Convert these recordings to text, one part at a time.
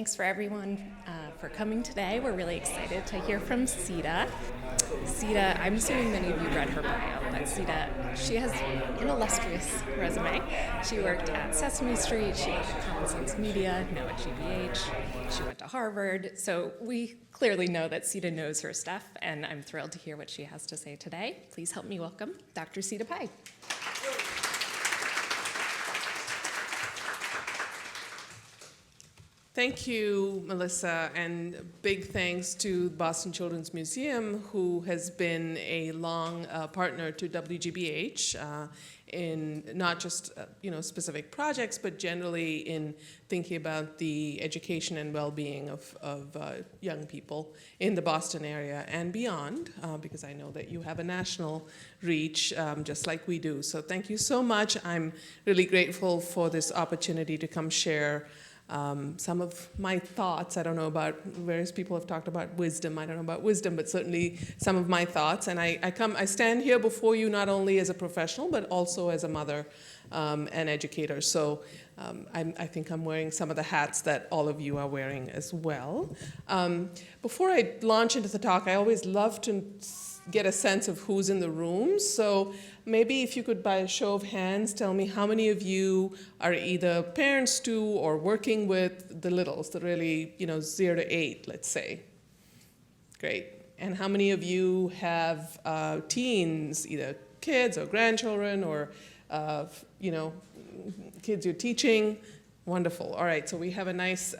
thanks for everyone for coming today. We're really excited to hear from Seeta. Seeta, I'm assuming many of you read her bio, but Seeta, she has an illustrious resume. She worked at Sesame Street, she worked at Common Sense Media, now at GBH, she went to Harvard, so we clearly know that Seeta knows her stuff, and I'm thrilled to hear what she has to say today. Please help me welcome Dr. Seeta Pai. Thank you, Melissa, and big thanks to Boston Children's Museum, who has been a long partner to WGBH in not just specific projects, but generally in thinking about the education and well-being of young people in the Boston area and beyond, because I know that you have a national reach, just like we do. So thank you so much. I'm really grateful for this opportunity to come share some of my thoughts. I don't know about, various people have talked about wisdom. I don't know about wisdom, but certainly some of my thoughts. And I stand here before you not only as a professional, but also as a mother and educator. So I think I'm wearing some of the hats that all of you are wearing as well. Before I launch into the talk, I always love to get a sense of who's in the room. So maybe if you could, by a show of hands, tell me how many of you are either parents to or working with the littles, the really, 0 to 8, let's say. Great. And how many of you have teens, either kids or grandchildren or, kids you're teaching? Wonderful. All right, so we have a nice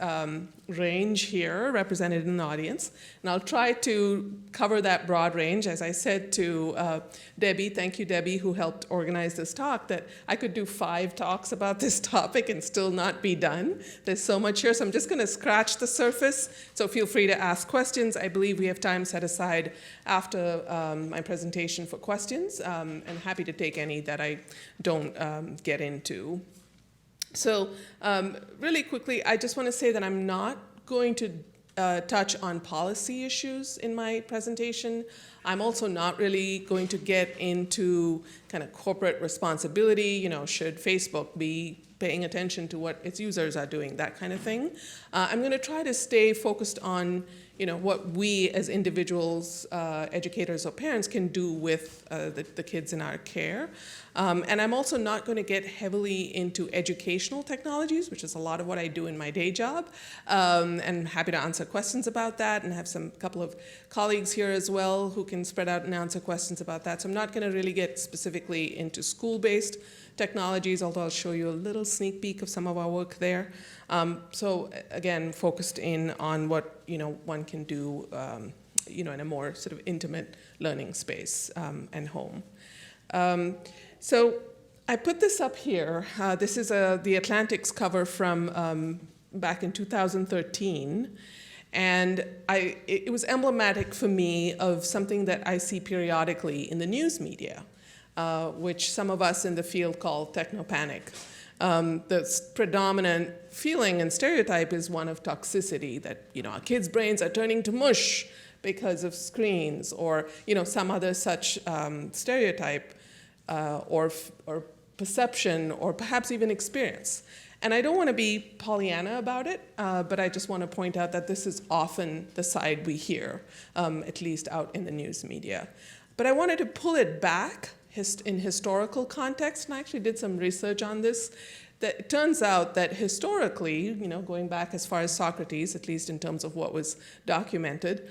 range here represented in the audience. And I'll try to cover that broad range. As I said to Debbie, thank you, Debbie, who helped organize this talk, that I could do 5 talks about this topic and still not be done. There's so much here, so I'm just going to scratch the surface. So feel free to ask questions. I believe we have time set aside after my presentation for questions, and happy to take any that I don't get into. So really quickly, I just want to say that I'm not going to touch on policy issues in my presentation. I'm also not really going to get into kind of corporate responsibility, should Facebook be paying attention to what its users are doing, that kind of thing. I'm going to try to stay focused on what we as individuals, educators or parents can do with the kids in our care. And I'm also not going to get heavily into educational technologies, which is a lot of what I do in my day job. And happy to answer questions about that, and have a couple of colleagues here as well who can spread out and answer questions about that. So I'm not going to really get specifically into school-based technologies, although I'll show you a little sneak peek of some of our work there. So again, focused in on what one can do in a more sort of intimate learning space and home. So I put this up here. This is the Atlantic's cover from back in 2013. And it was emblematic for me of something that I see periodically in the news media, which some of us in the field call Techno Panic. The predominant feeling and stereotype is one of toxicity, that our kids' brains are turning to mush because of screens, or some other such stereotype or perception, or perhaps even experience. And I don't want to be Pollyanna about it, but I just want to point out that this is often the side we hear, at least out in the news media. But I wanted to pull it back in historical context, and I actually did some research on this. That it turns out that historically, going back as far as Socrates, at least in terms of what was documented,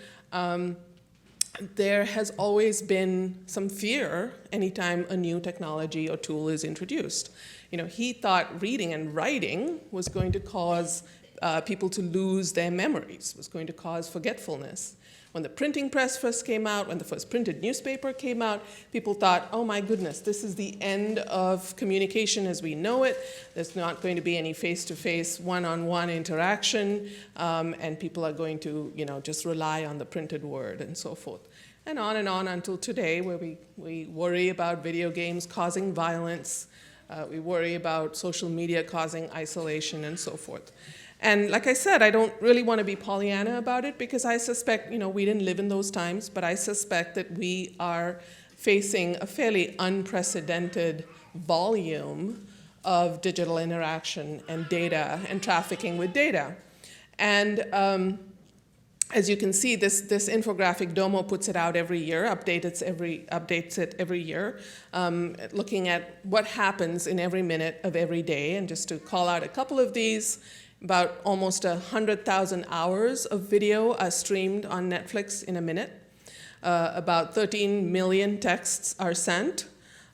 there has always been some fear anytime a new technology or tool is introduced. He thought reading and writing was going to cause people to lose their memories, was going to cause forgetfulness. When the printing press first came out, when the first printed newspaper came out, people thought, oh my goodness, this is the end of communication as we know it. There's not going to be any face-to-face, one-on-one interaction, and people are going to, just rely on the printed word and so forth. And on until today, where we worry about video games causing violence, we worry about social media causing isolation and so forth. And like I said, I don't really want to be Pollyanna about it, because I suspect, we didn't live in those times, but I suspect that we are facing a fairly unprecedented volume of digital interaction and data and trafficking with data. And as you can see, this infographic, Domo puts it out every year, updates it every year, looking at what happens in every minute of every day. And just to call out a couple of these, about almost 100,000 hours of video are streamed on Netflix in a minute. About 13 million texts are sent.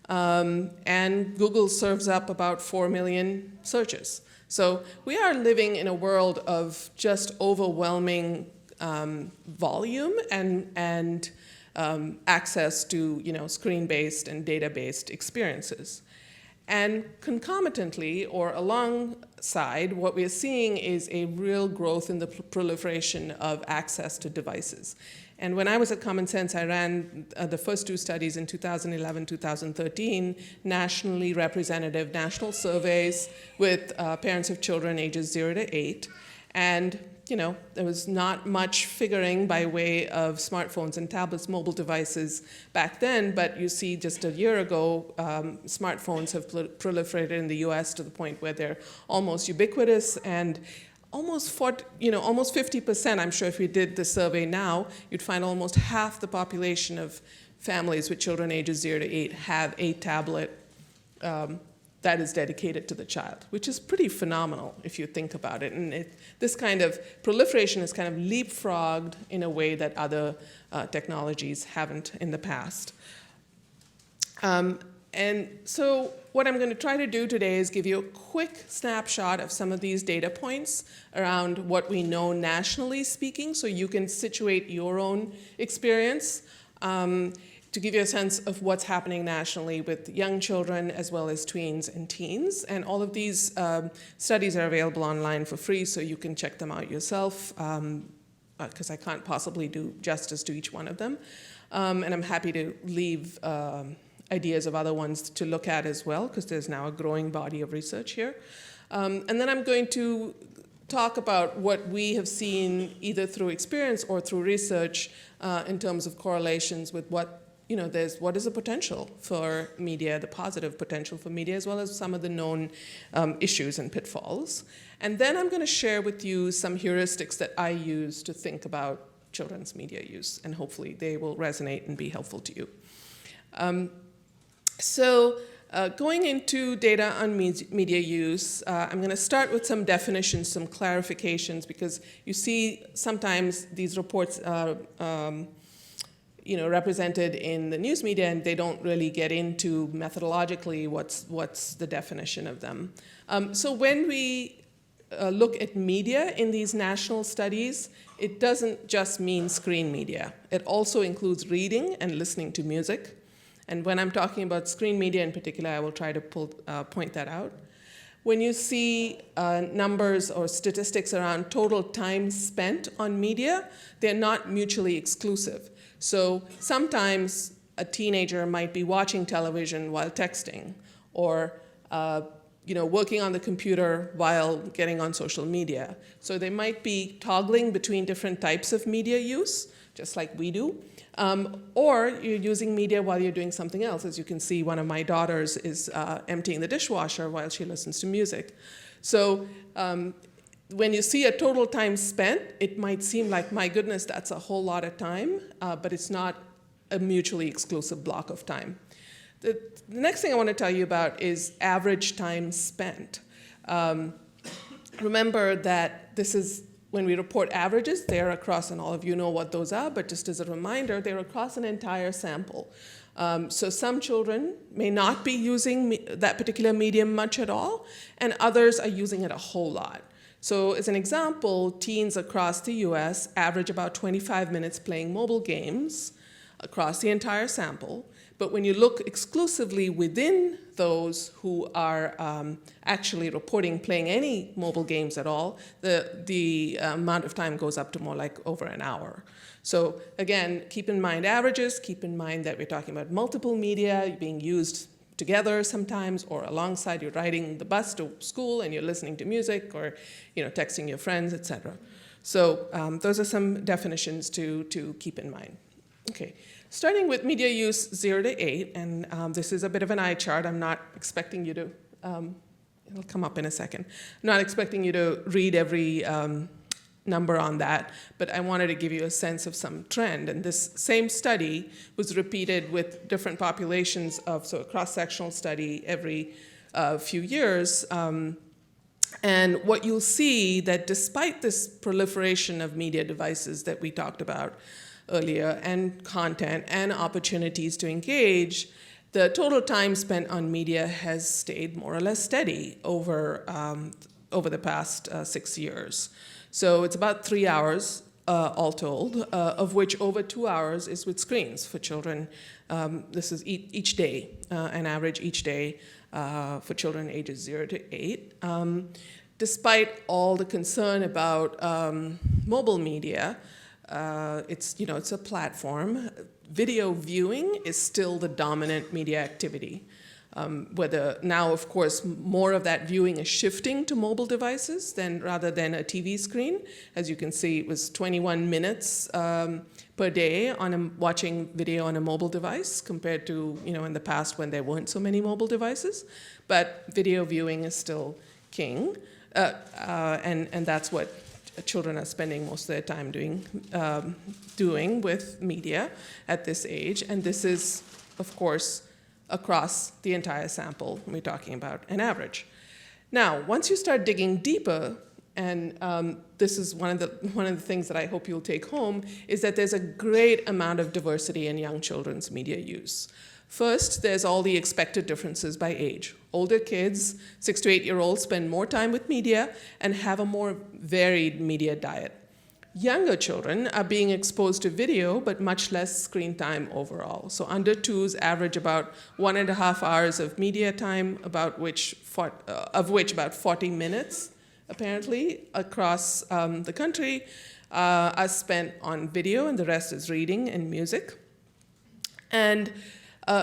And Google serves up about 4 million searches. So we are living in a world of just overwhelming volume and access to screen-based and data-based experiences. And concomitantly, or alongside, what we're seeing is a real growth in the proliferation of access to devices. And when I was at Common Sense, I ran the first 2 studies in 2011, 2013, nationally representative national surveys with parents of children ages 0 to 8. And there was not much figuring by way of smartphones and tablets, mobile devices back then, but you see just a year ago, smartphones have proliferated in the US to the point where they're almost ubiquitous, and almost 50%, I'm sure if we did the survey now, you'd find almost half the population of families with children ages 0 to 8 have a tablet that is dedicated to the child, which is pretty phenomenal if you think about it. And this kind of proliferation is kind of leapfrogged in a way that other technologies haven't in the past. And so what I'm going to try to do today is give you a quick snapshot of some of these data points around what we know nationally speaking, so you can situate your own experience. To give you a sense of what's happening nationally with young children as well as tweens and teens. And all of these studies are available online for free, so you can check them out yourself, because I can't possibly do justice to each one of them. And I'm happy to leave ideas of other ones to look at as well, because there's now a growing body of research here. And then I'm going to talk about what we have seen either through experience or through research in terms of correlations with what is the potential for media, the positive potential for media, as well as some of the known issues and pitfalls. And then I'm going to share with you some heuristics that I use to think about children's media use, and hopefully they will resonate and be helpful to you. Going into data on media use, I'm going to start with some definitions, some clarifications, because you see sometimes these reports are represented in the news media, and they don't really get into methodologically what's the definition of them. So when we look at media in these national studies, it doesn't just mean screen media. It also includes reading and listening to music. And when I'm talking about screen media in particular, I will try to point that out. When you see numbers or statistics around total time spent on media, they're not mutually exclusive. So sometimes a teenager might be watching television while texting, or working on the computer while getting on social media. So they might be toggling between different types of media use, just like we do. Or you're using media while you're doing something else. As you can see, one of my daughters is emptying the dishwasher while she listens to music. So when you see a total time spent, it might seem like, my goodness, that's a whole lot of time, but it's not a mutually exclusive block of time. The next thing I want to tell you about is average time spent. Remember that this is, when we report averages, they're across, and all of you know what those are, but just as a reminder, they're across an entire sample. So some children may not be using that particular medium much at all, and others are using it a whole lot. So as an example, teens across the US average about 25 minutes playing mobile games across the entire sample. But when you look exclusively within those who are actually reporting playing any mobile games at all, the amount of time goes up to more like over an hour. So again, keep in mind averages, keep in mind that we're talking about multiple media being used together sometimes, or alongside. You're riding the bus to school and you're listening to music, or texting your friends, etc. So those are some definitions to keep in mind. Okay, starting with media use 0 to 8, and this is a bit of an eye chart. I'm not expecting you to, it'll come up in a second. I'm not expecting you to read every number on that, but I wanted to give you a sense of some trend. And this same study was repeated with different populations so a cross-sectional study every few years. And what you'll see that despite this proliferation of media devices that we talked about earlier, and content and opportunities to engage, the total time spent on media has stayed more or less steady over the past 6 years. So it's about 3 hours all told, of which over 2 hours is with screens for children. This is each day, an average each day for children ages 0 to 8. Despite all the concern about mobile media, it's a platform. Video viewing is still the dominant media activity. Whether now, of course, more of that viewing is shifting to mobile devices rather than a TV screen. As you can see, it was 21 minutes per day on watching video on a mobile device compared to in the past when there weren't so many mobile devices. But video viewing is still king, and that's what children are spending most of their time doing with media at this age. And this is, of course, across the entire sample. We're talking about an average. Now, once you start digging deeper, and this is one of the things that I hope you'll take home, is that there's a great amount of diversity in young children's media use. First, there's all the expected differences by age. Older kids, 6 to 8-year-olds, spend more time with media and have a more varied media diet. Younger children are being exposed to video, but much less screen time overall. So under twos average about 1.5 hours of media time, of which about 40 minutes, apparently, across the country are spent on video, and the rest is reading and music. And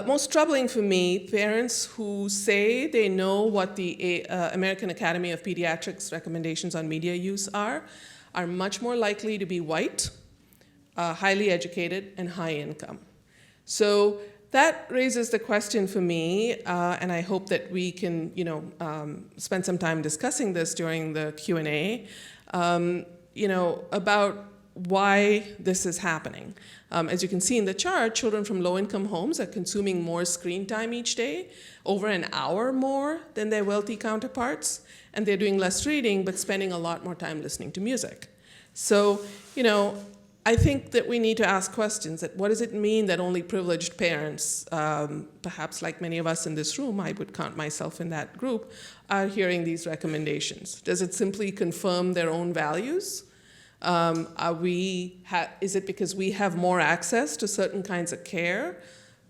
most troubling for me, parents who say they know what the American Academy of Pediatrics recommendations on media use are much more likely to be white, highly educated, and high income. So that raises the question for me, and I hope that we can spend some time discussing this during the Q&A, about why this is happening. As you can see in the chart, children from low-income homes are consuming more screen time each day, over an hour more than their wealthy counterparts, and they're doing less reading, but spending a lot more time listening to music. So, I think that we need to ask questions that what does it mean that only privileged parents, perhaps like many of us in this room, I would count myself in that group, are hearing these recommendations? Does it simply confirm their own values? Is it because we have more access to certain kinds of care?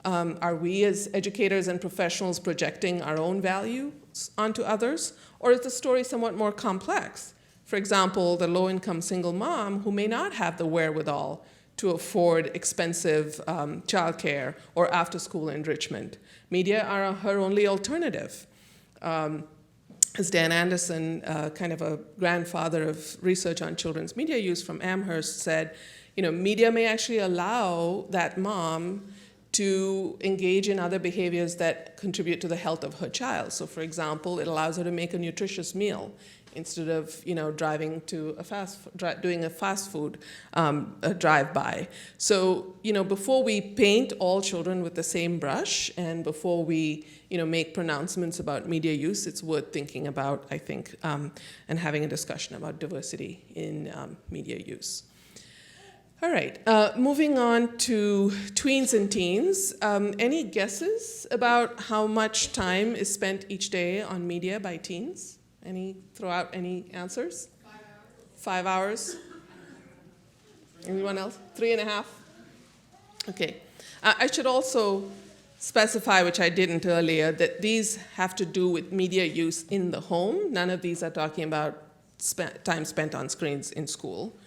Are we as educators and professionals projecting our own values onto others? Or is the story somewhat more complex? For example, the low-income single mom who may not have the wherewithal to afford expensive childcare or after-school enrichment. Media are her only alternative. As Dan Anderson, kind of a grandfather of research on children's media use from Amherst, said, media may actually allow that mom to engage in other behaviors that contribute to the health of her child. So for example, it allows her to make a nutritious meal instead of driving to doing a fast food drive-by. So before we paint all children with the same brush, and before we make pronouncements about media use, it's worth thinking about, I think, and having a discussion about diversity in media use. All right, moving on to tweens and teens. Any guesses about how much time is spent each day on media by teens? Throw out any answers? 5 hours. 5 hours? Anyone else? 3.5? Okay. I should also specify, which I didn't earlier, that these have to do with media use in the home. None of these are talking about time spent on screens in school.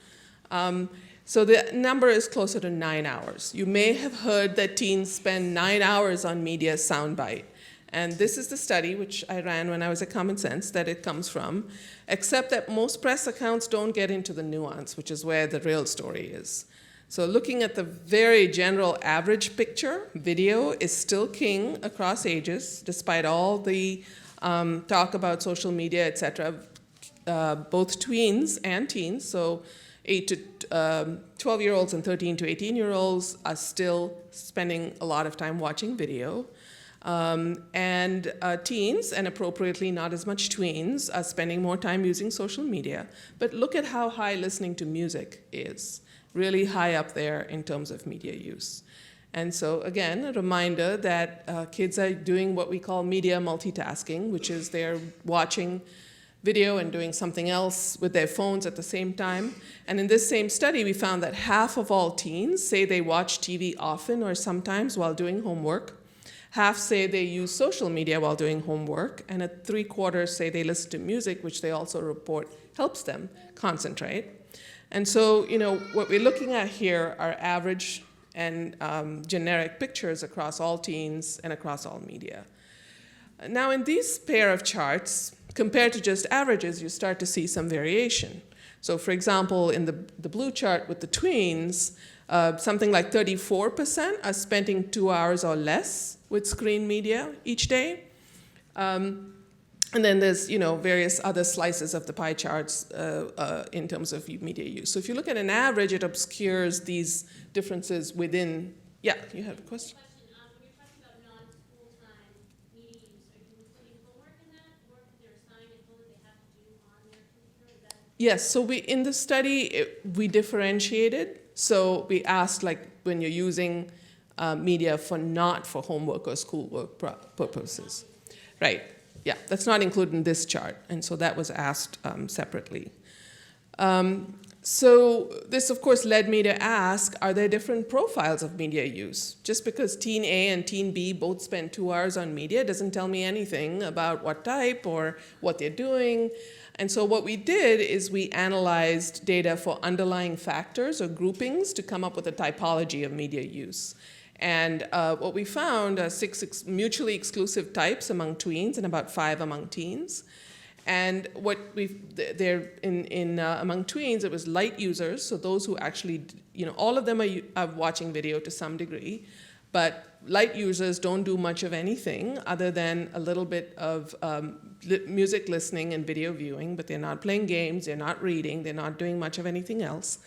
So the number is closer to 9 hours. You may have heard that teens spend 9 hours on media soundbite. And this is the study, which I ran when I was at Common Sense, that it comes from, except that most press accounts don't get into the nuance, which is where the real story is. So looking at the very general average picture, video is still king across ages, despite all the talk about social media, et cetera. both tweens and teens, so 8 to 12-year-olds and 13 to 18-year-olds are still spending a lot of time watching video. And teens, and appropriately not as much tweens, are spending more time using social media. But look at how high listening to music is, really high up there in terms of media use. And so again, a reminder that kids are doing what we call media multitasking, which is they're watching video and doing something else with their phones at the same time. And in this same study, we found that half of all teens say they watch TV often or sometimes while doing homework. Half say they use social media while doing homework, and 3/4 say they listen to music, which they also report helps them concentrate. And so, what we're looking at here are average and generic pictures across all teens and across all media. Now, in these pair of charts, compared to just averages, you start to see some variation. So, for example, in the blue chart with the tweens, something like 34% are spending 2 hours or less with screen media each day. And then there's various other slices of the pie charts in terms of media use. So if you look at an average, it obscures these differences within. Yeah, you have a question? When you're talking about non-school time media use, are you including homework in that? Work that they're assigned and told that they have to do on their computer? Is that Yes, so in the study, we differentiated. So we asked, when you're using media not for homework or schoolwork purposes. Right, yeah, that's not included in this chart. And so that was asked separately. So this, of course, led me to ask, are there different profiles of media use? Just because teen A and teen B both spend 2 hours on media doesn't tell me anything about what type or what they're doing. And so what we did is we analyzed data for underlying factors or groupings to come up with a typology of media use. And what we found are 6 mutually exclusive types among tweens and about 5 among teens. And what among tweens, it was light users, so those who actually, all of them are watching video to some degree, but light users don't do much of anything other than a little bit of music listening and video viewing, but they're not playing games, they're not reading, they're not doing much of anything else.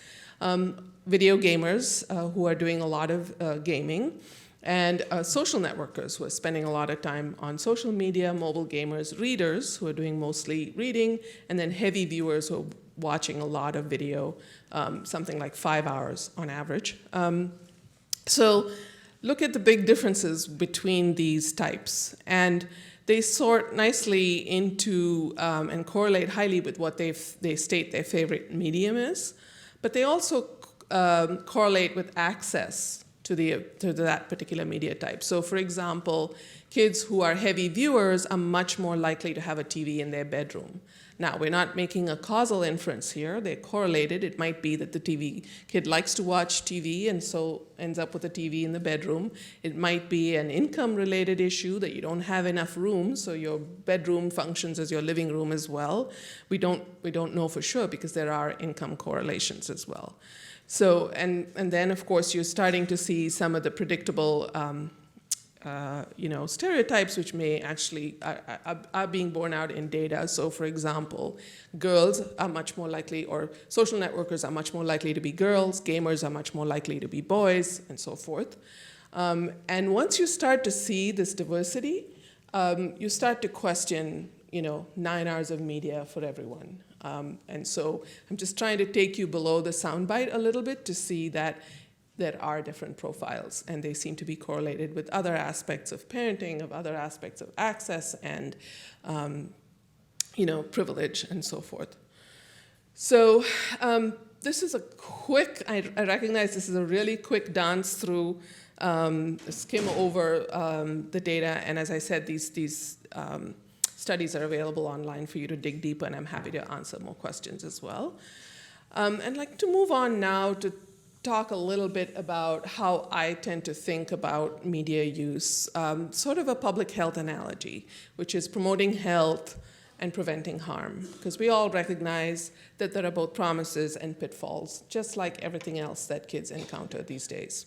Video gamers who are doing a lot of gaming, and social networkers who are spending a lot of time on social media, mobile gamers, readers who are doing mostly reading, and then heavy viewers who are watching a lot of video, something like 5 hours on average. So look at the big differences between these types. And they sort nicely into and correlate highly with what they state their favorite medium is. But they also correlate with access to that particular media type. So for example, kids who are heavy viewers are much more likely to have a TV in their bedroom. Now, we're not making a causal inference here. They're correlated. It might be that the kid likes to watch TV and so ends up with a TV in the bedroom. It might be an income-related issue that you don't have enough room, so your bedroom functions as your living room as well. We don't know for sure because there are income correlations as well. So, and then, of course, you're starting to see some of the predictable stereotypes which may actually are being borne out in data. So, for example, girls are much more likely, or social networkers are much more likely to be girls, gamers are much more likely to be boys, and so forth. And once you start to see this diversity, you start to question, 9 hours of media for everyone. And so I'm just trying to take you below the soundbite a little bit to see that there are different profiles, and they seem to be correlated with other aspects of parenting, of other aspects of access and, privilege and so forth. So this is a quick, I recognize this is a really quick dance through, skim over the data, and as I said, these studies are available online for you to dig deeper, and I'm happy to answer more questions as well. I'd like to move on now to talk a little bit about how I tend to think about media use, sort of a public health analogy, which is promoting health and preventing harm, because we all recognize that there are both promises and pitfalls, just like everything else that kids encounter these days.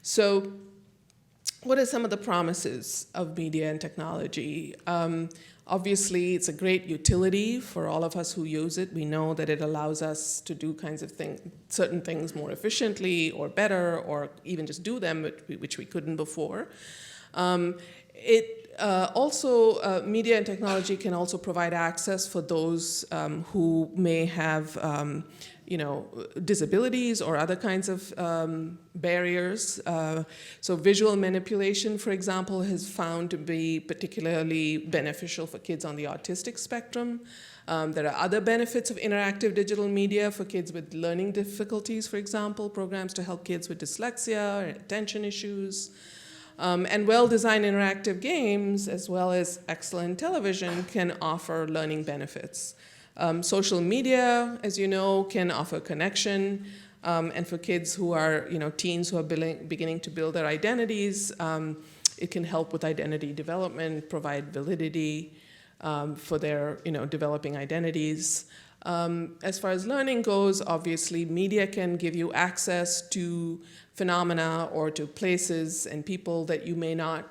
So what are some of the promises of media and technology? Obviously, it's a great utility for all of us who use it. We know that it allows us to do certain things more efficiently or better, or even just do them, which we couldn't before. Media and technology can also provide access for those who may have disabilities or other kinds of barriers. So visual manipulation, for example, has found to be particularly beneficial for kids on the autistic spectrum. There are other benefits of interactive digital media for kids with learning difficulties, for example, programs to help kids with dyslexia or attention issues. And well-designed interactive games, as well as excellent television, can offer learning benefits. Social media, as you know, can offer connection, and for kids who are, teens who are beginning to build their identities, it can help with identity development, provide validity for their, developing identities. As far as learning goes, obviously, media can give you access to phenomena or to places and people that you may not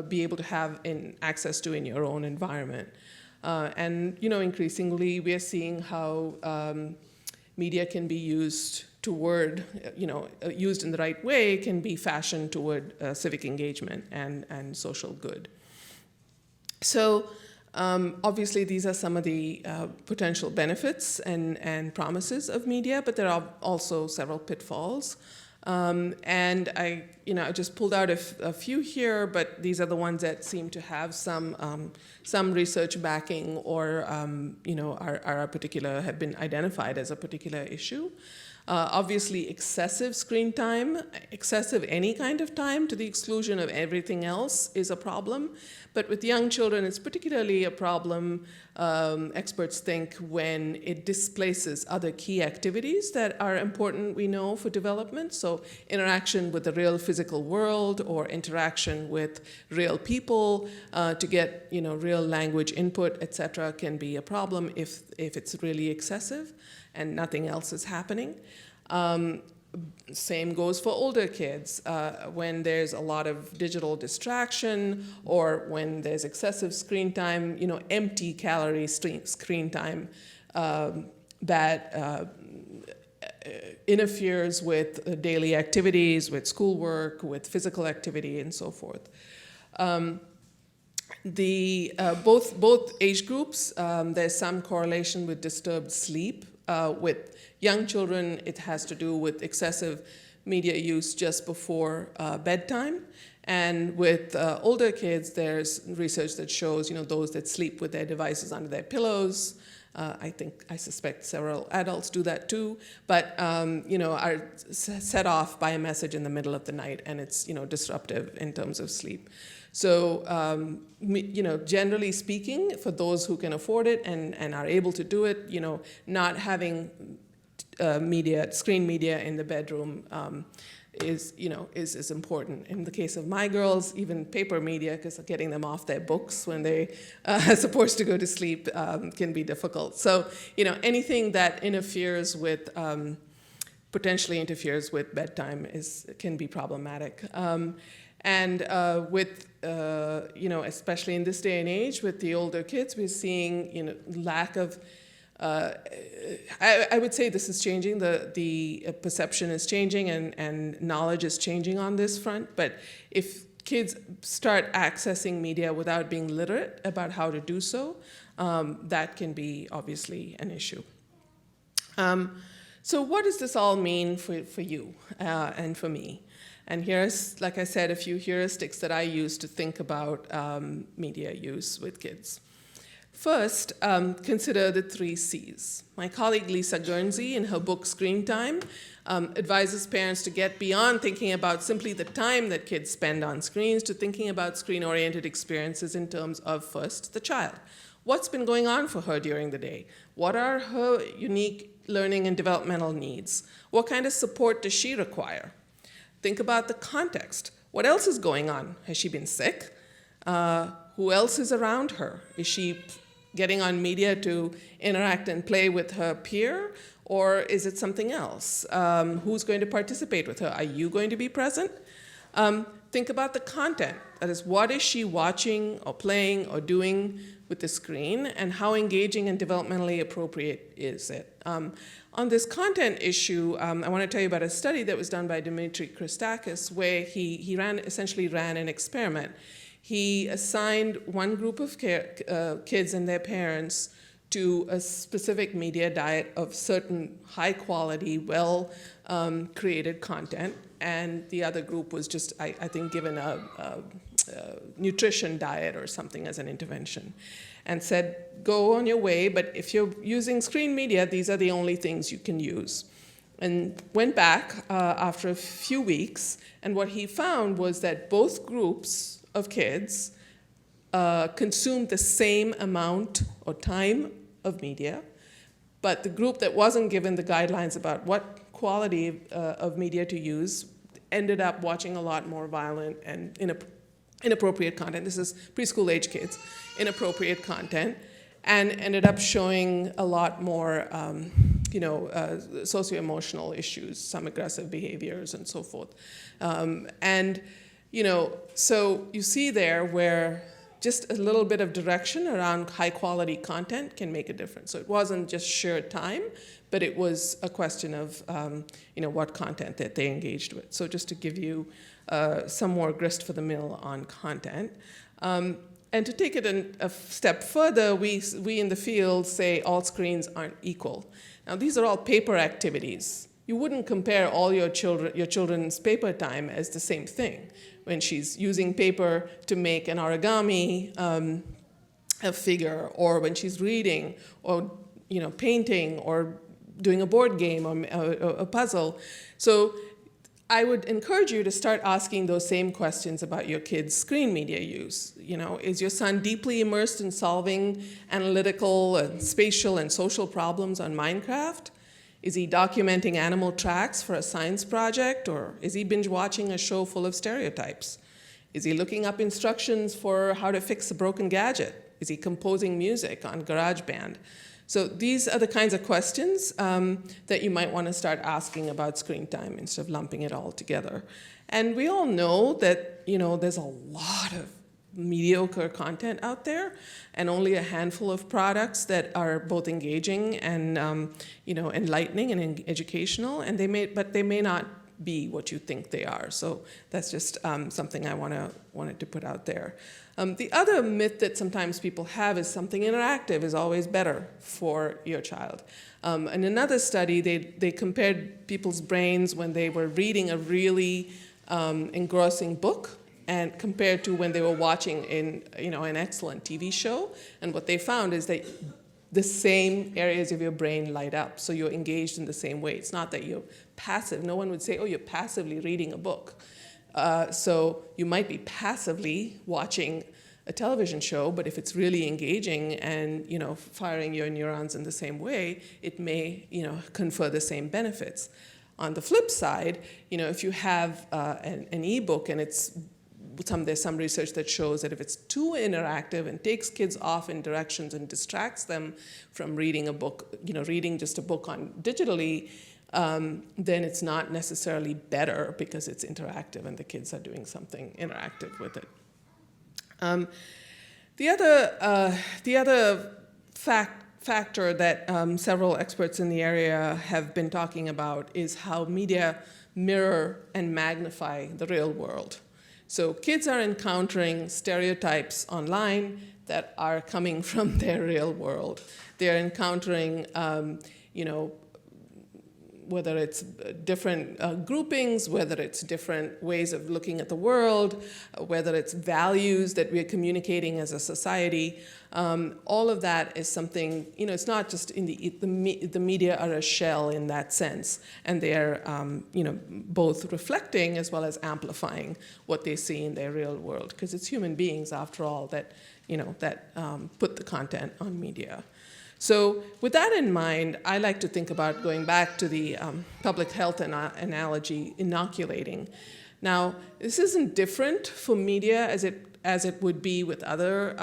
be able to have access to in your own environment. Increasingly, we are seeing how media can be used used in the right way, can be fashioned toward civic engagement and social good. So, obviously, these are some of the potential benefits and promises of media, but there are also several pitfalls. And I just pulled out a few here, but these are the ones that seem to have some research backing or have been identified as a particular issue. Obviously, excessive screen time, excessive any kind of time to the exclusion of everything else is a problem. But with young children, it's particularly a problem, experts think, when it displaces other key activities that are important, we know, for development. So interaction with the real physical world or interaction with real people to get real language input, etc., can be a problem if it's really excessive and nothing else is happening. Same goes for older kids. When there's a lot of digital distraction or when there's excessive screen time, empty calorie screen time that interferes with daily activities, with schoolwork, with physical activity, and so forth. Both age groups, there's some correlation with disturbed sleep. With young children, it has to do with excessive media use just before bedtime. And with older kids, there's research that shows, those that sleep with their devices under their pillows. I suspect several adults do that too, but are set off by a message in the middle of the night, and it's disruptive in terms of sleep. So, generally speaking, for those who can afford it and are able to do it, not having screen media in the bedroom is important. In the case of my girls, even paper media, because getting them off their books when they are supposed to go to sleep can be difficult. So, anything that potentially interferes with bedtime can be problematic. Especially in this day and age with the older kids, we're seeing, lack of, I would say this is changing, the perception is changing and knowledge is changing on this front, but if kids start accessing media without being literate about how to do so, that can be obviously an issue. So what does this all mean for you and for me? And here's, like I said, a few heuristics that I use to think about media use with kids. First, consider the 3 C's. My colleague Lisa Guernsey, in her book Screen Time, advises parents to get beyond thinking about simply the time that kids spend on screens to thinking about screen-oriented experiences in terms of, first, the child. What's been going on for her during the day? What are her unique learning and developmental needs? What kind of support does she require? Think about the context. What else is going on? Has she been sick? Who else is around her? Is she getting on media to interact and play with her peer? Or is it something else? Who's going to participate with her? Are you going to be present? think about the content. That is, what is she watching or playing or doing with the screen, and how engaging and developmentally appropriate is it? On this content issue, I want to tell you about a study that was done by Dimitri Christakis, where he essentially ran an experiment. He assigned one group of kids and their parents to a specific media diet of certain high quality, well created content, and the other group was just, I think, given a nutrition diet or something as an intervention, and said, go on your way, but if you're using screen media, these are the only things you can use. And went back after a few weeks, and what he found was that both groups of kids consumed the same amount or time of media, but the group that wasn't given the guidelines about what quality of media to use ended up watching a lot more violent and inappropriate content. This is preschool age kids, inappropriate content, and ended up showing a lot more socio-emotional issues, some aggressive behaviors and so forth. So you see there where just a little bit of direction around high quality content can make a difference. So it wasn't just sheer time, but it was a question of what content that they engaged with. So just to give you some more grist for the mill on content. And to take it a step further, we in the field say all screens aren't equal. Now these are all paper activities. You wouldn't compare all your children's paper time as the same thing. When she's using paper to make an origami a figure, or when she's reading, or painting, or doing a board game or a puzzle. So I would encourage you to start asking those same questions about your kids' screen media use. Is your son deeply immersed in solving analytical and spatial and social problems on Minecraft? Is he documenting animal tracks for a science project, or is he binge watching a show full of stereotypes? Is he looking up instructions for how to fix a broken gadget? Is he composing music on GarageBand? So these are the kinds of questions that you might want to start asking about screen time instead of lumping it all together. And we all know that there's a lot of mediocre content out there, and only a handful of products that are both engaging and enlightening and educational. And they may not be what you think they are. So that's just something I wanted to put out there. The other myth that sometimes people have is something interactive is always better for your child. In another study, they compared people's brains when they were reading a really engrossing book and compared to when they were watching an excellent TV show. And what they found is that the same areas of your brain light up, so you're engaged in the same way. It's not that you're passive. No one would say, oh, you're passively reading a book. So you might be passively watching a television show, but if it's really engaging and firing your neurons in the same way, it may confer the same benefits. On the flip side, if you have an ebook and there's some research that shows that if it's too interactive and takes kids off in directions and distracts them from reading a book, reading just a book on digitally, then it's not necessarily better because it's interactive and the kids are doing something interactive with it. The other factor that several experts in the area have been talking about is how media mirror and magnify the real world. So kids are encountering stereotypes online that are coming from their real world. They're encountering, whether it's different groupings, whether it's different ways of looking at the world, whether it's values that we're communicating as a society. All of that is something, it's not just in the media are a shell in that sense, and they're, both reflecting as well as amplifying what they see in their real world, because it's human beings, after all, that, put the content on media. So with that in mind, I like to think about going back to the public health analogy, inoculating. Now, this isn't different for media as it would be with other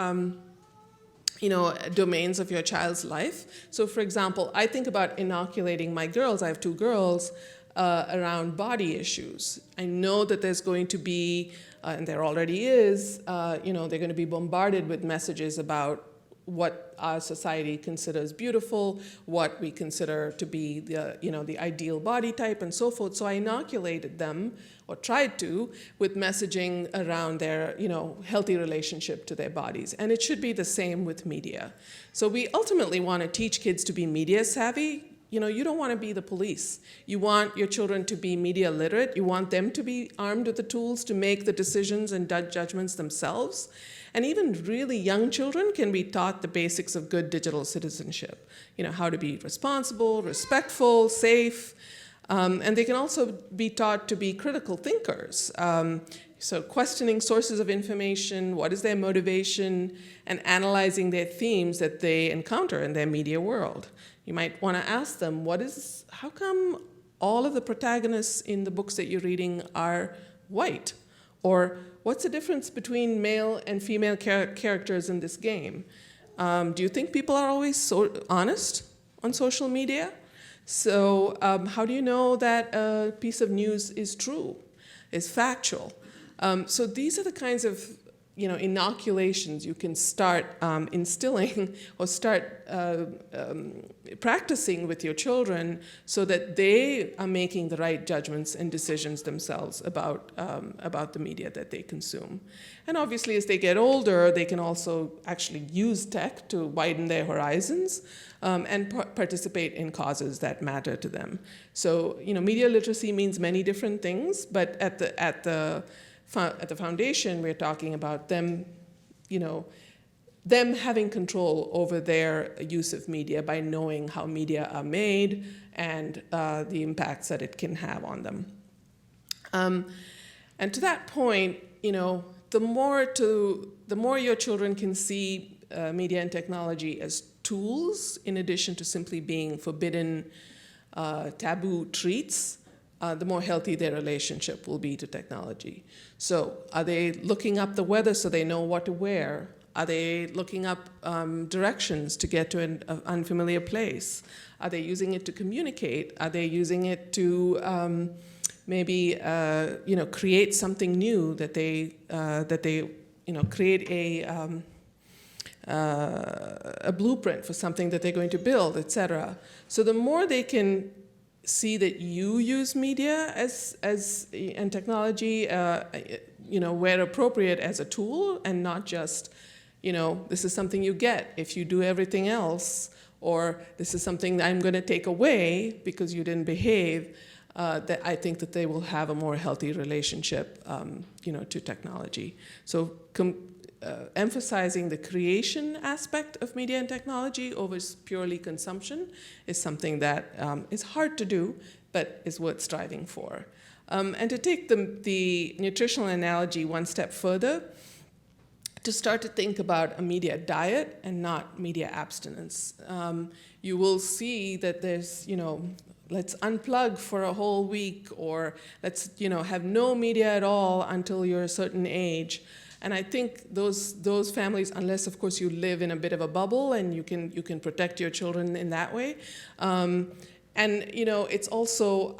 domains of your child's life. So for example, I think about inoculating my girls. I have two girls. around body issues. I know that there's going to be, and there already is, they're going to be bombarded with messages about what our society considers beautiful, what we consider to be the ideal body type, and so forth. So I inoculated them, or tried to, with messaging around their healthy relationship to their bodies. And it should be the same with media. So we ultimately want to teach kids to be media savvy. You don't want to be the police. You want your children to be media literate. You want them to be armed with the tools to make the decisions and judgments themselves. And even really young children can be taught the basics of good digital citizenship. How to be responsible, respectful, safe. And they can also be taught to be critical thinkers. So questioning sources of information, what is their motivation, and analyzing their themes that they encounter in their media world. You might want to ask them, how come all of the protagonists in the books that you're reading are white? Or what's the difference between male and female characters in this game? Do you think people are always so honest on social media? So how do you know that a piece of news is true, is factual? So these are the kinds of inoculations you can start instilling or start practicing with your children so that they are making the right judgments and decisions themselves about the media that they consume. And obviously, as they get older, they can also actually use tech to widen their horizons and participate in causes that matter to them. So, media literacy means many different things, but at the foundation, we're talking about them, them having control over their use of media by knowing how media are made and the impacts that it can have on them. And to that point, the more your children can see media and technology as tools, in addition to simply being forbidden, taboo treats, the more healthy their relationship will be to technology. So are they looking up the weather so they know what to wear? Are they looking up directions to get to an unfamiliar place? Are they using it to communicate? Are they using it to maybe create something new that they create a blueprint for something that they're going to build, etc. So the more they can see that you use media and technology, where appropriate, as a tool, and not just, this is something you get if you do everything else, or this is something that I'm going to take away because you didn't behave. That I think that they will have a more healthy relationship, to technology. So emphasizing the creation aspect of media and technology over purely consumption is something that is hard to do, but is worth striving for. And to take the nutritional analogy one step further, to start to think about a media diet and not media abstinence. You will see that there's, let's unplug for a whole week, or let's, have no media at all until you're a certain age. And I think those families, unless of course you live in a bit of a bubble and you can protect your children in that way. And it's also,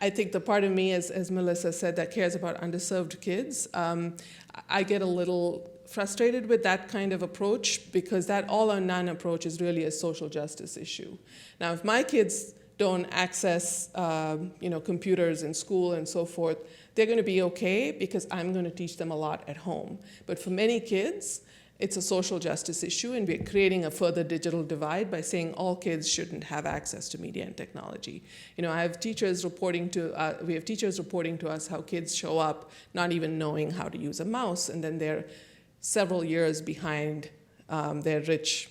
I think the part of me, as Melissa said, that cares about underserved kids. I get a little frustrated with that kind of approach, because that all or none approach is really a social justice issue. Now, if my kids don't access computers in school and so forth, they're going to be okay because I'm going to teach them a lot at home. But for many kids, it's a social justice issue, and we're creating a further digital divide by saying all kids shouldn't have access to media and technology. We have teachers reporting to us how kids show up not even knowing how to use a mouse, and then they're several years behind their rich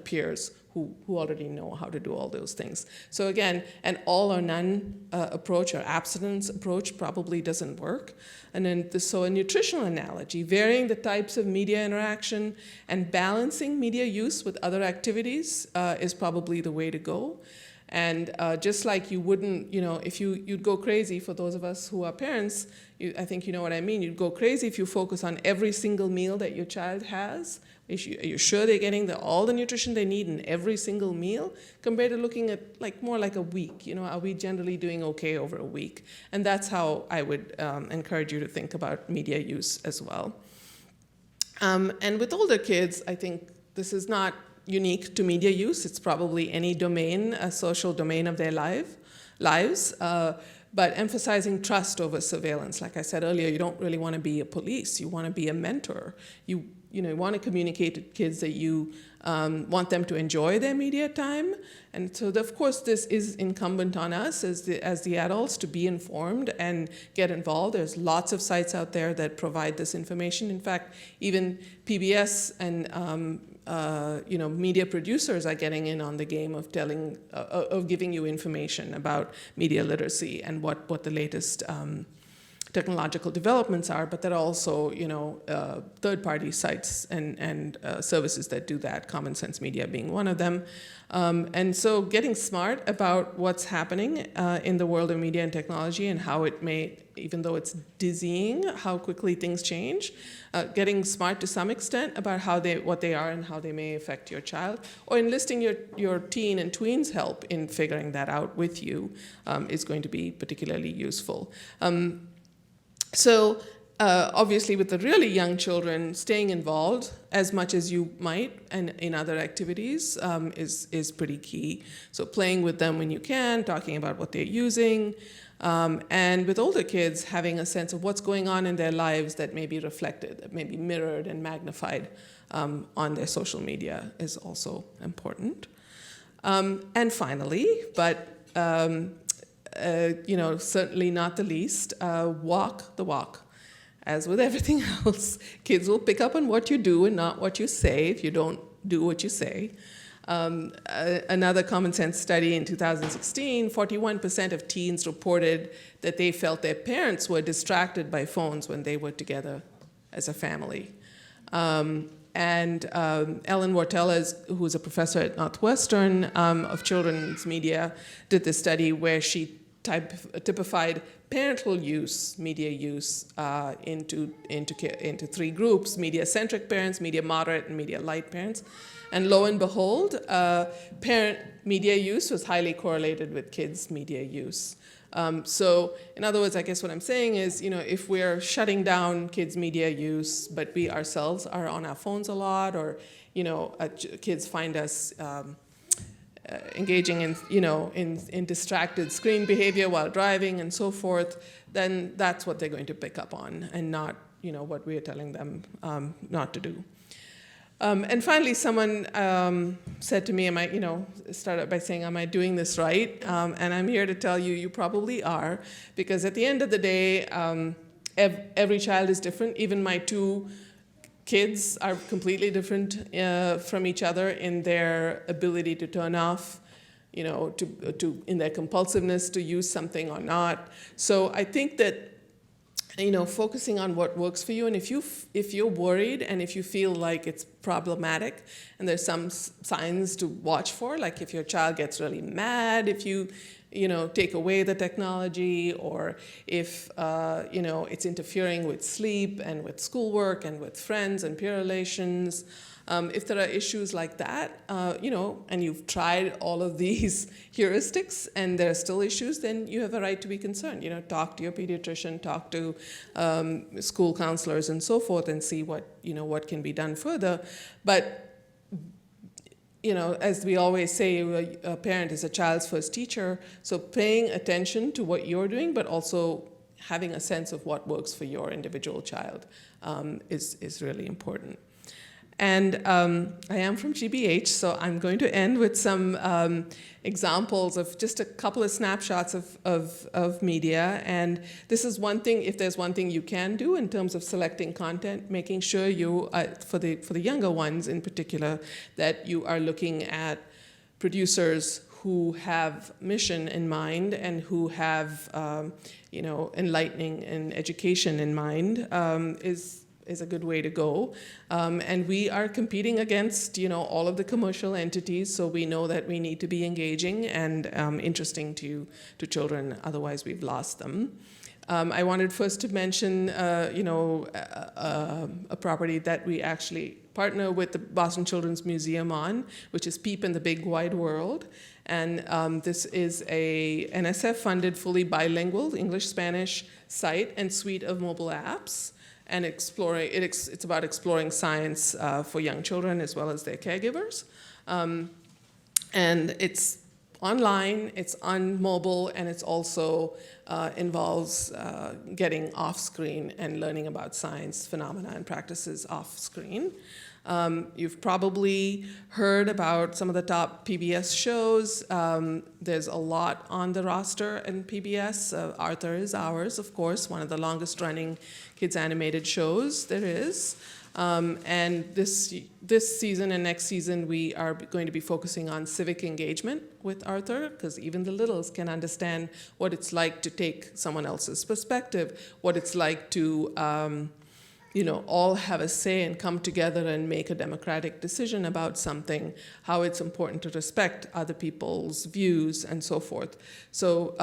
peers who already know how to do all those things. So again, an all or none approach or abstinence approach probably doesn't work. And then so a nutritional analogy, varying the types of media interaction and balancing media use with other activities is probably the way to go. And just like you wouldn't, if you'd go crazy, for those of us who are parents, I think you know what I mean. You'd go crazy if you focus on every single meal that your child has. Are you sure they're getting all the nutrition they need in every single meal, compared to looking at more like a week? Are we generally doing okay over a week? And that's how I would encourage you to think about media use as well. And with older kids, I think this is not unique to media use. It's probably any domain, a social domain of their lives, but emphasizing trust over surveillance. Like I said earlier, you don't really want to be a police. You want to be a mentor. You want to communicate to kids that you want them to enjoy their media time. And so, of course, this is incumbent on us as the adults to be informed and get involved. There's lots of sites out there that provide this information. In fact, even PBS and media producers are getting in on the game of giving you information about media literacy and what the latest technological developments are, but there are also, third-party sites and services that do that, Common Sense Media being one of them. And so getting smart about what's happening in the world of media and technology and how it may, even though it's dizzying, how quickly things change, getting smart to some extent about what they are and how they may affect your child, or enlisting your teen and tweens help in figuring that out with you is going to be particularly useful. So obviously with the really young children, staying involved as much as you might and in other activities is pretty key. So playing with them when you can, talking about what they're using, and with older kids, having a sense of what's going on in their lives that may be reflected, that may be mirrored and magnified on their social media is also important. And finally, but certainly not the least, walk the walk. As with everything else, kids will pick up on what you do and not what you say if you don't do what you say. Another Common Sense study in 2016, 41% of teens reported that they felt their parents were distracted by phones when they were together as a family. And Ellen Wartella, who is a professor at Northwestern of children's media, did this study where she typified parental use, media use, into three groups: media-centric parents, media-moderate, and media-light parents. And lo and behold, parent media use was highly correlated with kids' media use. So in other words, I guess what I'm saying is, if we're shutting down kids' media use, but we ourselves are on our phones a lot, or, kids find us engaging in distracted screen behavior while driving and so forth, then that's what they're going to pick up on and not, what we are telling them not to do. And finally, someone said to me, started by saying, am I doing this right? And I'm here to tell you, you probably are, because at the end of the day, every child is different. Even my two kids are completely different from each other in their ability to turn off, in their compulsiveness to use something or not. So I think that, focusing on what works for you, and if you're worried and if you feel like it's problematic, and there's some signs to watch for, like if your child gets really mad, if you take away the technology, or if it's interfering with sleep and with schoolwork and with friends and peer relations. If there are issues like that, and you've tried all of these heuristics and there are still issues, then you have a right to be concerned. Talk to your pediatrician, talk to school counselors and so forth, and see what can be done further. But as we always say, a parent is a child's first teacher, so paying attention to what you're doing, but also having a sense of what works for your individual child is really important. And I am from GBH, so I'm going to end with some examples of just a couple of snapshots of media. And this is one thing, if there's one thing you can do in terms of selecting content, making sure you, for the younger ones in particular, that you are looking at producers who have mission in mind and who have enlightening and education in mind is is a good way to go. And we are competing against, all of the commercial entities, so we know that we need to be engaging and interesting to children, otherwise we've lost them. I wanted first to mention, a property that we actually partner with the Boston Children's Museum on, which is Peep in the Big Wide World. And this is a NSF-funded, fully bilingual English-Spanish site and suite of mobile apps. And it's about exploring science for young children as well as their caregivers. And it's online, it's on mobile, and it's also involves getting off-screen and learning about science phenomena and practices off-screen. You've probably heard about some of the top PBS shows. There's a lot on the roster in PBS. Arthur is Ours, of course, one of the longest-running kids animated shows there is. And this season and next season, we are going to be focusing on civic engagement with Arthur, because even the littles can understand what it's like to take someone else's perspective, what it's like to all have a say and come together and make a democratic decision about something, how it's important to respect other people's views and so forth. So,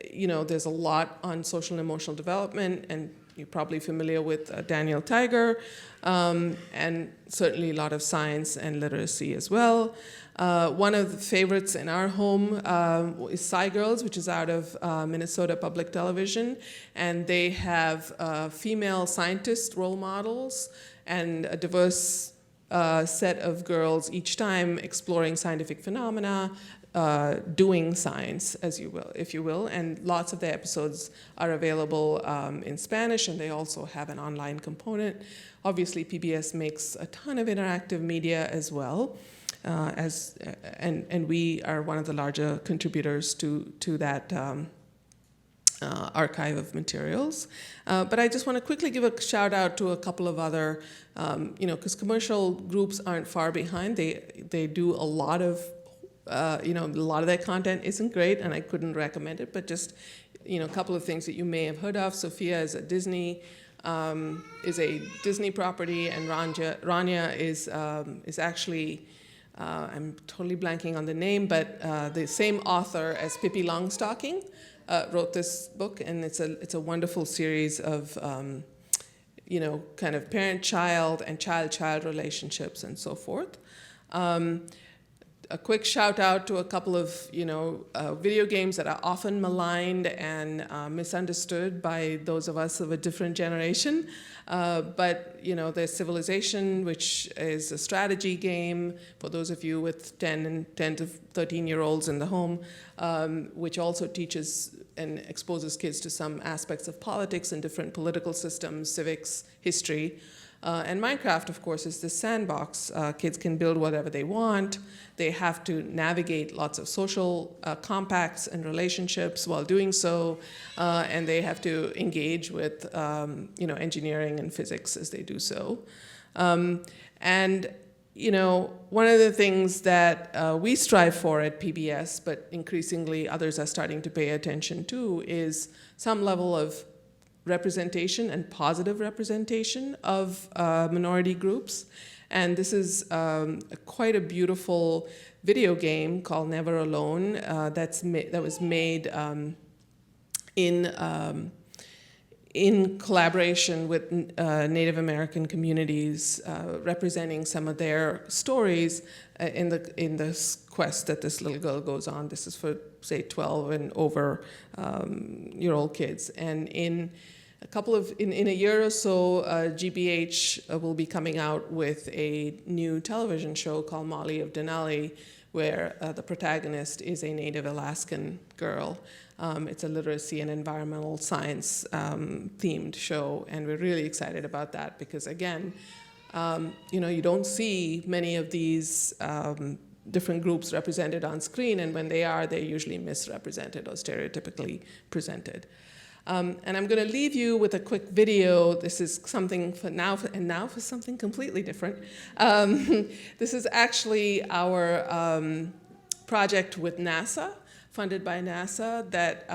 there's a lot on social and emotional development, and you're probably familiar with Daniel Tiger, and certainly a lot of science and literacy as well. One of the favorites in our home is Sci Girls, which is out of Minnesota Public Television, and they have female scientist role models and a diverse set of girls each time exploring scientific phenomena, doing science, if you will, and lots of their episodes are available in Spanish, and they also have an online component. Obviously, PBS makes a ton of interactive media as well, and we are one of the larger contributors to that archive of materials. But I just want to quickly give a shout out to a couple of other, because commercial groups aren't far behind. They do a lot of a lot of their content isn't great, and I couldn't recommend it, but just, a couple of things that you may have heard of. Sophia is a Disney property, and Rania is actually, I'm totally blanking on the name, but the same author as Pippi Longstocking wrote this book, and it's a wonderful series of, kind of parent-child and child-child relationships and so forth. A quick shout out to a couple of video games that are often maligned and misunderstood by those of us of a different generation. But there's Civilization, which is a strategy game for those of you with 10 to 13-year-olds in the home, which also teaches and exposes kids to some aspects of politics and different political systems, civics, history. And Minecraft, of course, is this sandbox. Kids can build whatever they want. They have to navigate lots of social compacts and relationships while doing so, and they have to engage with engineering and physics as they do so. And one of the things that we strive for at PBS, but increasingly others are starting to pay attention to, is some level of representation and positive representation of minority groups. And this is quite a beautiful video game called Never Alone that was made in collaboration with Native American communities, representing some of their stories in this quest that this little girl goes on. This is for, say, 12 and over year old kids. And in a year or so, GBH will be coming out with a new television show called Molly of Denali, where the protagonist is a Native Alaskan girl. It's a literacy and environmental science themed show, and we're really excited about that because, again, you don't see many of these different groups represented on screen, and when they are, they're usually misrepresented or stereotypically presented. And I'm going to leave you with a quick video. This is something for now for something completely different. This is actually our project with NASA, funded by NASA, that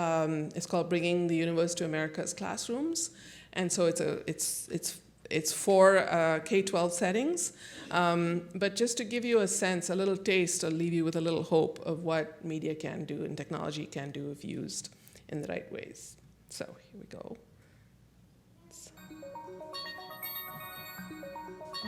is called Bringing the Universe to America's Classrooms. And so it's It's for K-12 settings. But just to give you a sense, a little taste, I'll leave you with a little hope of what media can do and technology can do if used in the right ways. So here we go.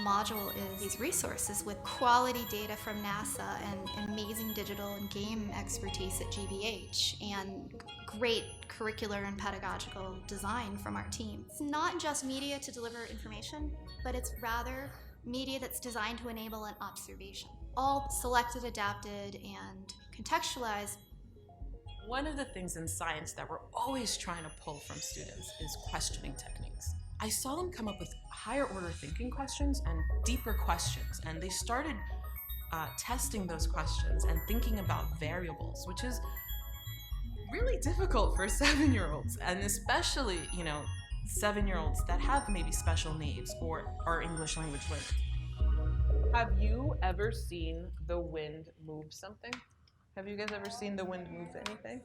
Module is these resources with quality data from NASA and amazing digital and game expertise at GBH and great curricular and pedagogical design from our team. It's not just media to deliver information, but it's rather media that's designed to enable an observation. All selected, adapted, and contextualized. One of the things in science that we're always trying to pull from students is questioning techniques. I saw them come up with higher order thinking questions and deeper questions, and they started testing those questions and thinking about variables, which is really difficult for 7-year-olds, and especially, 7-year-olds that have maybe special needs or are English language learners. Have you ever seen the wind move something? Have you guys ever seen the wind move anything?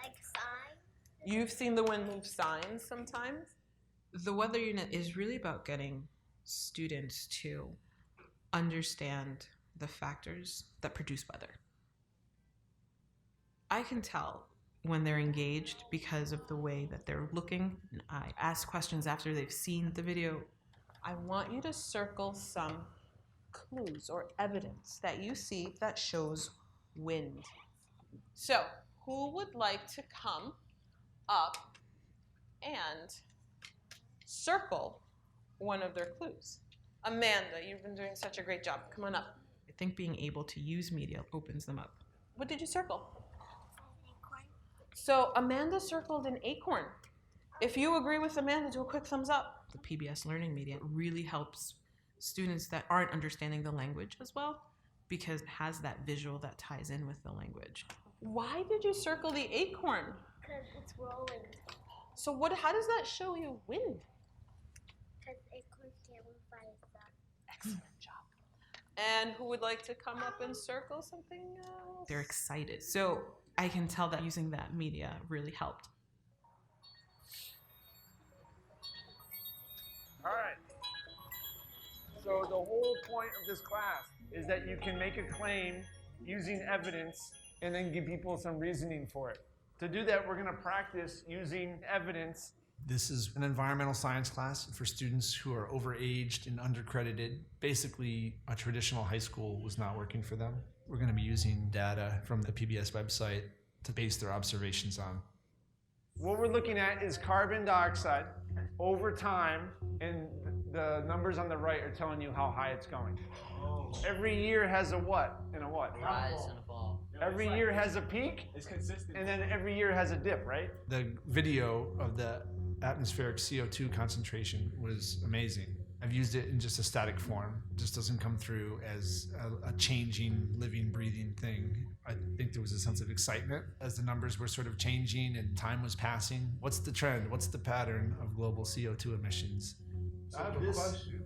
Like signs? You've seen the wind move signs sometimes? The weather unit is really about getting students to understand the factors that produce weather. I can tell when they're engaged because of the way that they're looking. I ask questions after they've seen the video. I want you to circle some clues or evidence that you see that shows wind. So, who would like to come up and circle one of their clues? Amanda, you've been doing such a great job. Come on up. I think being able to use media opens them up. What did you circle? So Amanda circled an acorn. If you agree with Amanda, do a quick thumbs up. The PBS learning media really helps students that aren't understanding the language as well, because it has that visual that ties in with the language. Why did you circle the acorn? Because it's rolling. So how does that show you wind? Because acorns can't move by itself. Excellent job. And who would like to come up and circle something else? They're excited. So I can tell that using that media really helped. All right. So the whole point of this class is that you can make a claim using evidence and then give people some reasoning for it. To do that, we're going to practice using evidence. This is an environmental science class for students who are overaged and undercredited. Basically, a traditional high school was not working for them. We're going to be using data from the PBS website to base their observations on. What we're looking at is carbon dioxide over time, and the numbers on the right are telling you how high it's going. Every year has a what and a what? Rise and a fall. Every year has a peak, it's consistent, and then every year has a dip, right? The video of the atmospheric CO2 concentration was amazing. I've used it in just a static form. It just doesn't come through as a changing, living, breathing thing. I think there was a sense of excitement as the numbers were sort of changing and time was passing. What's the trend? What's the pattern of global CO2 emissions? I have a question.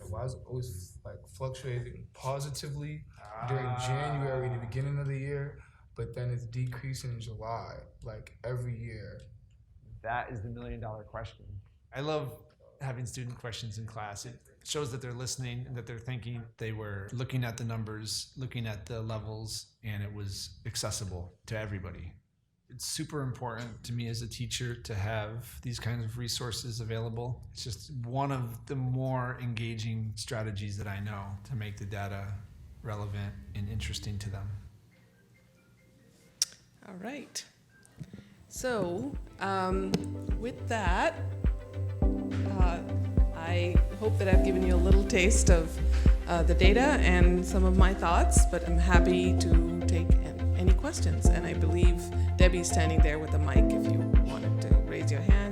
Why is it always fluctuating positively during January, the beginning of the year, but then it's decreasing in July, every year? That is the million-dollar question. I love having student questions in class. It shows that they're listening and that they're thinking. They were looking at the numbers, looking at the levels, and it was accessible to everybody. It's super important to me as a teacher to have these kinds of resources available. It's just one of the more engaging strategies that I know to make the data relevant and interesting to them. All right. So with that, I hope that I've given you a little taste of the data and some of my thoughts, but I'm happy to take any questions. And I believe Debbie's standing there with a mic if you wanted to raise your hand.